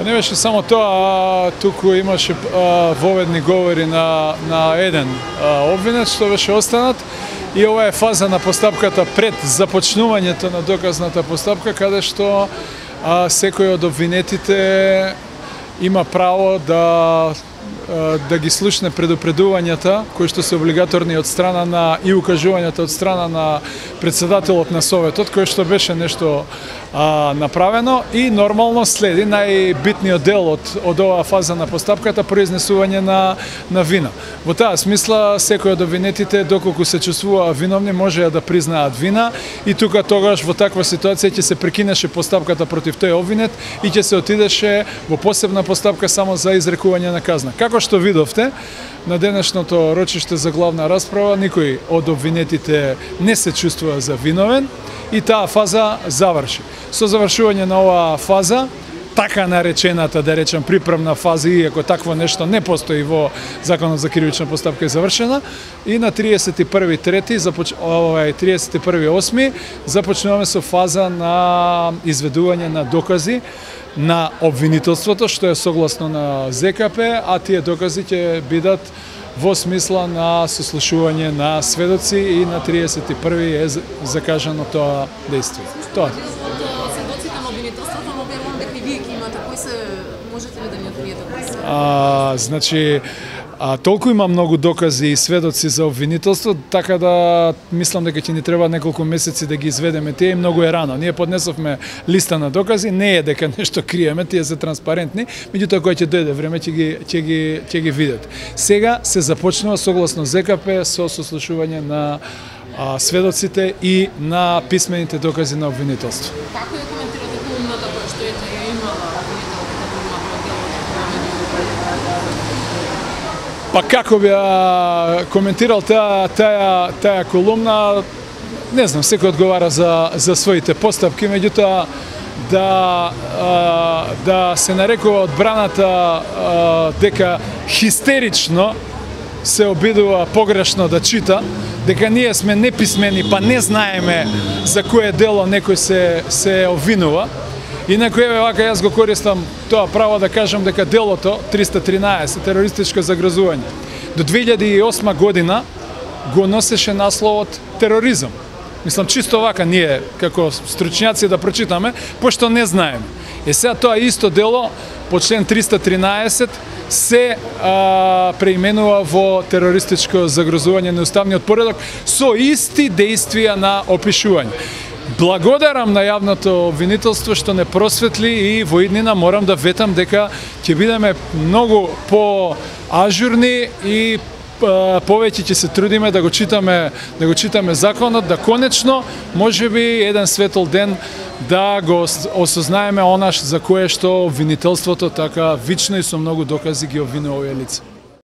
Па не беше само тоа, туку имаше воведни говори на еден обвинет што беше останат, и ова е фаза на постапката пред започнувањето на доказната постапка, каде што секој од обвинетите има право да ги слушне предупредувањата кои што се облигаторни од страна на и укажувањата од страна на председателот на Советот, кој што беше нешто направено, и нормално следи најбитниот дел од оваа фаза на постапката, произнесување на вина. Во таа смисла, секој од обвинетите, доколку се чувствува виновни, може да признаат вина, и тука тогаш во таква ситуација ќе се прекинеше постапката против тој обвинет и ќе се отидеше во посебна постапка само за изрекување на казна. Како што видовте, на денешното рочиште за главна расправа никој од обвинетите не се чувствува за виновен и таа фаза заврши. Со завршување на оваа фаза, така наречената, да речем, приправна фаза, иако такво нешто не постои во Законот за кривична постапка, е завршена, и на 31.8 започнуваме со фаза на изведување на докази на обвинителството, што е согласно на ЗКП, а тие докази ќе бидат во смисла на сослушување на сведоци, и на 31 е закажано тоа дејство. Тоа. Сведоците на обвинителството, но верувам дека и вие ќе имате. Кои се, можете ли да ни откриете кои се? Значи, толку има многу докази и сведоци за обвинителство, така да мислам дека ќе ни треба неколку месеци да ги изведеме тие, и многу е рано. Ние поднесовме листа на докази, не е дека нешто криеме, тие се транспарентни, меѓутоа кога ќе дојде време ќе ги видат. Сега се започнува согласно ЗКП со сослушување на сведоците и на писмените докази на обвинителство. Како ја коментирате колумната која што ја имала обвинителката во Па како би коментирал таа колумна, не знам, секој одговара за своите постапки, меѓутоа да се нарекува одбраната дека хистерично се обидува погрешно да чита, дека ние сме неписмени, па не знаеме за кое дело некој се обвинува. Инаку, еве вака, јас го користам тоа право да кажам дека делото 313, терористичко загрозување, до 2008 година го носеше насловот тероризам. Мислам, чисто вака ние, како стручњаци, да прочитаме, пошто не знаеме. Сега тоа исто дело, по член 313, се преименува во терористичко загрозување на уставниот поредок со исти дејствија на опишување. Благодарам на јавното обвинителство што не просветли, и во иднина морам да ветам дека ќе бидеме многу по-ажурни и повеќе ќе се трудиме да го читаме законот, да конечно, можеби еден светол ден да го осознаеме онаш за кое што обвинителството така вично и со многу докази ги обвинува овие лица.